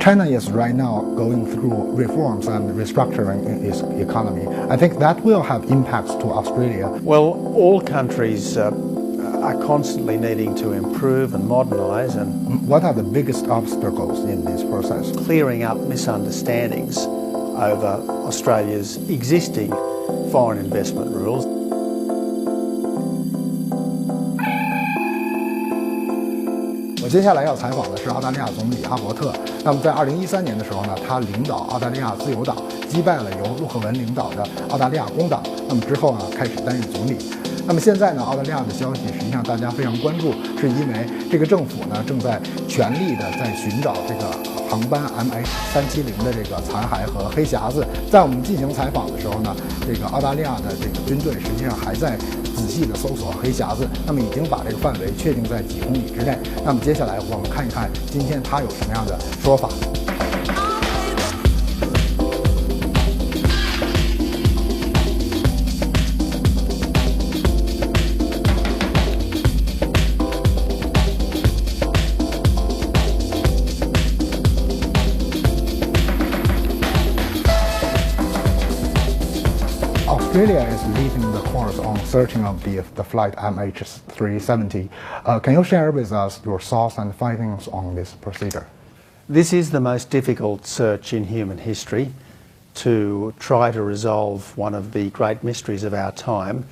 China is right now going through reforms and restructuring in its economy. I think that will have impacts to Australia. Well, all countries are constantly needing to improve and modernise. And what are the biggest obstacles in this process? Clearing up misunderstandings over Australia's existing foreign investment rules. 我接下来要采访的是澳大利亚总理阿伯特。那么在2013年的时候呢，他领导澳大利亚自由党击败了由陆克文领导的澳大利亚工党。那么之后呢，开始担任总理。那么现在呢，澳大利亚的消息实际上大家非常关注，是因为这个政府呢正在全力的在寻找这个航班 MH370的这个残骸和黑匣子。在我们进行采访的时候呢，这个澳大利亚的这个军队实际上还在仔细的搜索黑匣子，那么已经把这个范围确定在几公里之内。那么接下来我们看一看今天他有什么样的说法。Australia is leading the course on searching of the flight MH370. Can you share with us your thoughts and findings on this procedure? This is the most difficult search in human history to try to resolve one of the great mysteries of our time.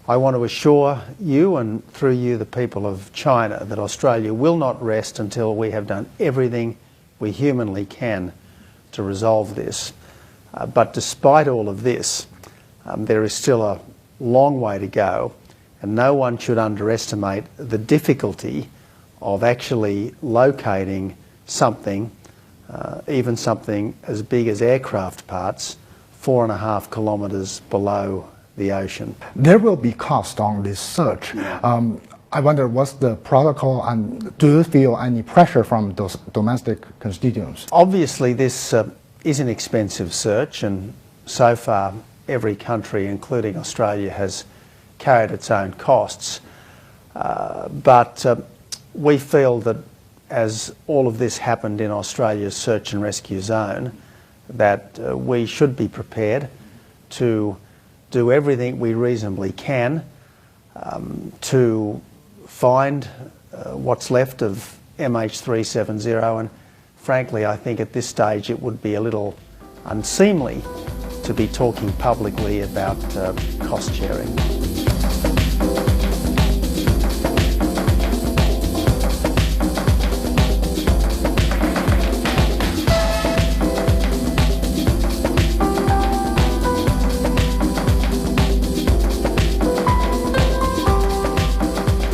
I want to assure you and through you the people of China that Australia will not rest until we have done everything we humanly can to resolve this. But despite all of this, there is still a long way to go, and no one should underestimate the difficulty of actually locating something, even something as big as aircraft parts, 4.5 kilometres below the ocean. There will be cost on this search. I wonder, what's the protocol, and do you feel any pressure from those domestic constituents? Obviously, this is an expensive search, and so far every country, including Australia, has carried its own costs. But we feel that as all of this happened in Australia's search and rescue zone, that we should be prepared to do everything we reasonably can to find what's left of MH370, and frankly I think at this stage it would be a little unseemly to be talking publicly about cost sharing.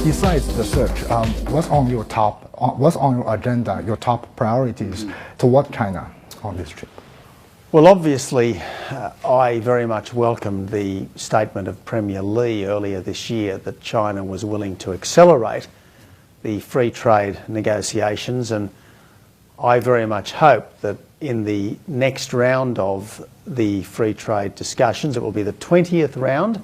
Besides the search, what's on your agenda, your top priorities toward China on this trip? Well, obviously, I very much welcomed the statement of Premier Lee earlier this year that China was willing to accelerate the free trade negotiations, and I very much hope that in the next round of the free trade discussions, it will be the 20th round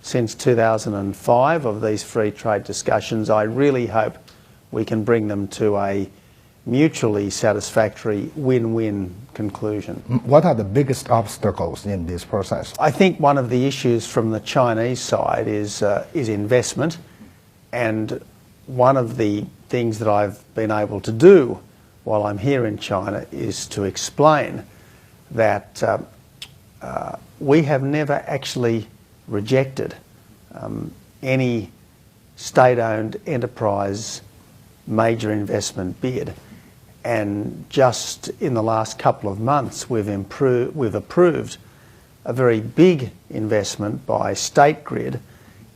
since 2005 of these free trade discussions. I really hope we can bring them to a mutually satisfactory win-win conclusion. What are the biggest obstacles in this process? I think one of the issues from the Chinese side is investment, and one of the things that I've been able to do while I'm here in China is to explain that we have never actually rejected any state-owned enterprise major investment bid. And just in the last couple of months, we've approved a very big investment by State Grid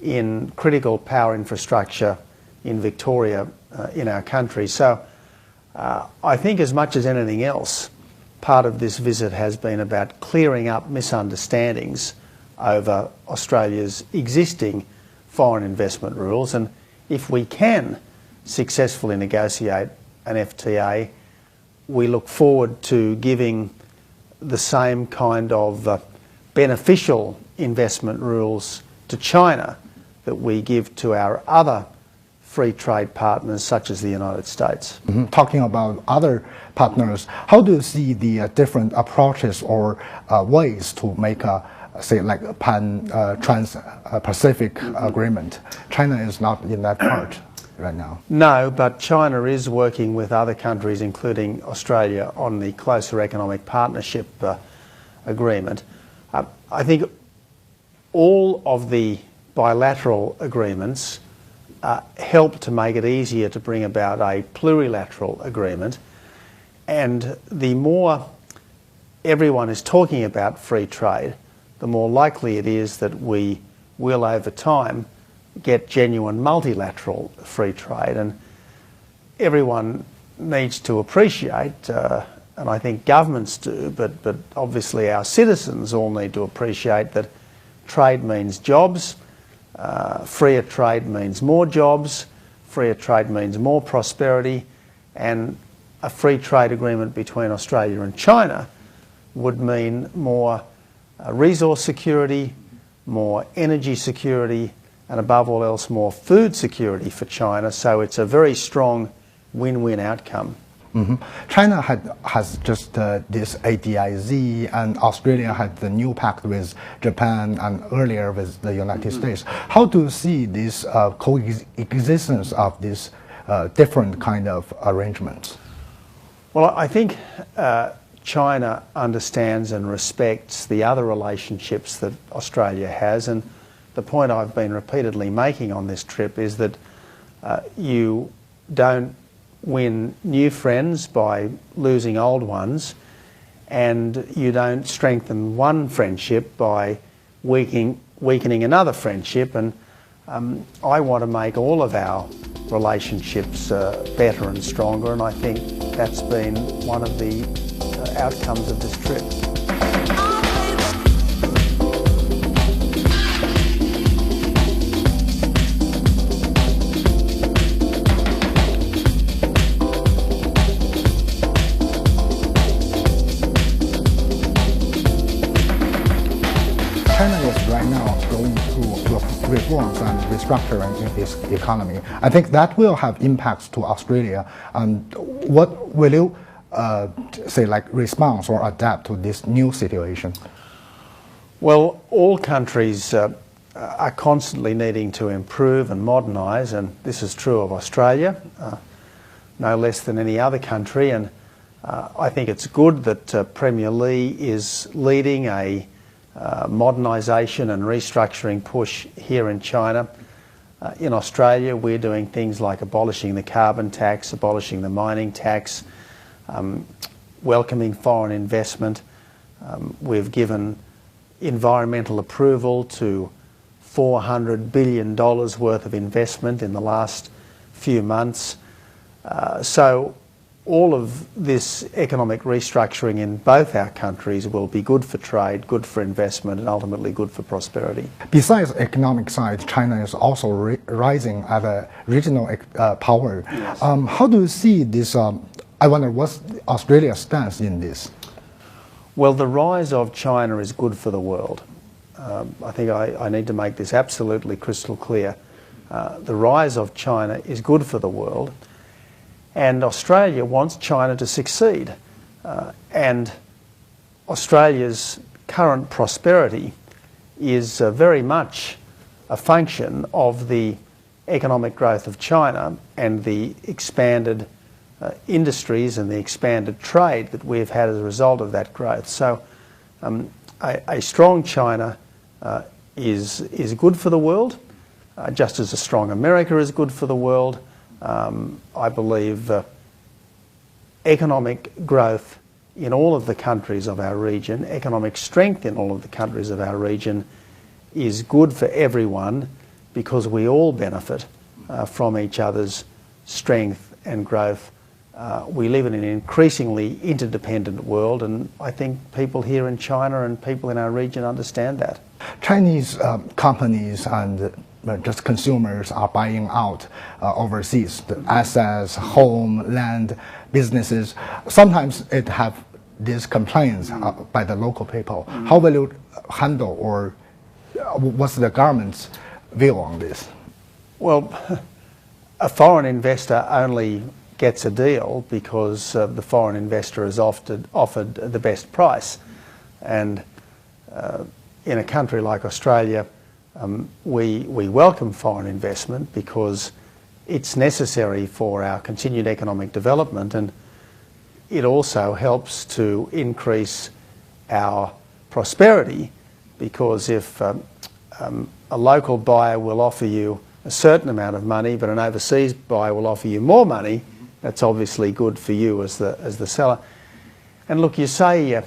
in critical power infrastructure in Victoria, in our country. So I think as much as anything else, part of this visit has been about clearing up misunderstandings over Australia's existing foreign investment rules. And if we can successfully negotiate an FTA, we look forward to giving the same kind of beneficial investment rules to China that we give to our other free trade partners such as the United States. Talking about other partners, how do you see the different approaches or ways to make a, say, like a trans-Pacific agreement? China is not in that part right now. No, but China is working with other countries, including Australia, on the closer economic partnership agreement. I think all of the bilateral agreements help to make it easier to bring about a plurilateral agreement, and the more everyone is talking about free trade, the more likely it is that we will over time get genuine multilateral free trade. And everyone needs to appreciate, and I think governments do, but obviously our citizens all need to appreciate that trade means jobs. Freer trade means more jobs, freer trade means more prosperity, and a free trade agreement between Australia and China would mean more resource security, more energy security, and above all else more food security for China. So it's a very strong win-win outcome. China has just this ADIZ, and Australia had the new pact with Japan and earlier with the United States. How do you see this coexistence of these different kind of arrangements? Well, I think China understands and respects the other relationships that Australia has, and the point I've been repeatedly making on this trip is that you don't win new friends by losing old ones, and you don't strengthen one friendship by weakening another friendship. And I want to make all of our relationships better and stronger, and I think that's been one of the outcomes of this trip. China is right now going through reforms and restructuring in its economy. I think that will have impacts to Australia. And what will you say, like, respond or adapt to this new situation? Well, all countries are constantly needing to improve and modernise, and this is true of Australia, no less than any other country. And I think it's good that Premier Lee is leading a modernisation and restructuring push here in China. In Australia, we're doing things like abolishing the carbon tax, abolishing the mining tax, welcoming foreign investment. We've given environmental approval to $400 billion worth of investment in the last few months. So all of this economic restructuring in both our countries will be good for trade, good for investment, and ultimately good for prosperity. Besides economic side, China is also rising as a regional power. Yes. How do you see this? I wonder, what's Australia's stance in this? Well, the rise of China is good for the world. I think I need to make this absolutely crystal clear. The rise of China is good for the world, and Australia wants China to succeed. And Australia's current prosperity is very much a function of the economic growth of China and the expanded industries and the expanded trade that we've had as a result of that growth. So a strong China is good for the world, just as a strong America is good for the world. I believe economic growth in all of the countries of our region, economic strength in all of the countries of our region is good for everyone, because we all benefit from each other's strength and growth. We live in an increasingly interdependent world, and I think people here in China and people in our region understand that. Chinese companies and just consumers are buying out overseas, the assets, home, land, businesses. Sometimes it have these complaints by the local people. How will you handle, or what's the government's view on this? Well, a foreign investor only gets a deal because the foreign investor is offered the best price. And in a country like Australia, we welcome foreign investment because it's necessary for our continued economic development, and it also helps to increase our prosperity, because if a local buyer will offer you a certain amount of money but an overseas buyer will offer you more money, that's obviously good for you as the seller. And look, you say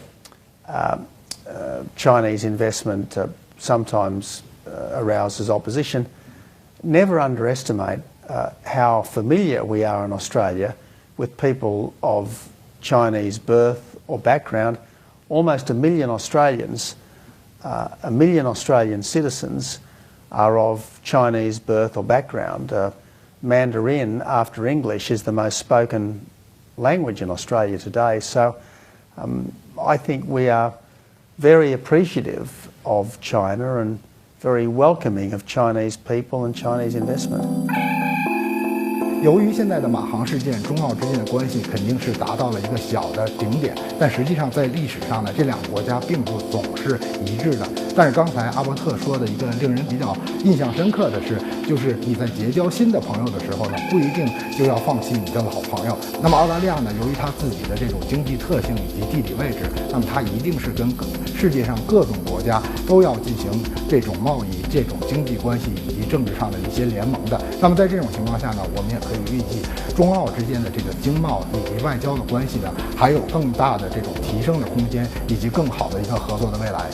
Chinese investment sometimes arouses opposition. Never underestimate how familiar we are in Australia with people of Chinese birth or background. Almost 1 million Australians, 1 million Australian citizens are of Chinese birth or background. Mandarin, after English, is the most spoken language in Australia today. So I think we are very appreciative of China and very welcoming of Chinese people and Chinese investment. 由于现在的马航事件，中澳之间的关系肯定是达到了一个小的顶点，但实际上在历史上呢，这两个国家并不总是一致的。但是刚才阿伯特说的一个令人比较印象深刻的是，就是你在结交新的朋友的时候呢，不一定就要放弃你的老朋友。那么澳大利亚呢，由于它自己的这种经济特性以及地理位置，那么它一定是跟世界上各种国家都要进行这种贸易、这种经济关系以及政治上的一些联盟的。那么在这种情况下呢，我们也可以预计中澳之间的这个经贸以及外交的关系呢，还有更大的这种提升的空间，以及更好的一个合作的未来。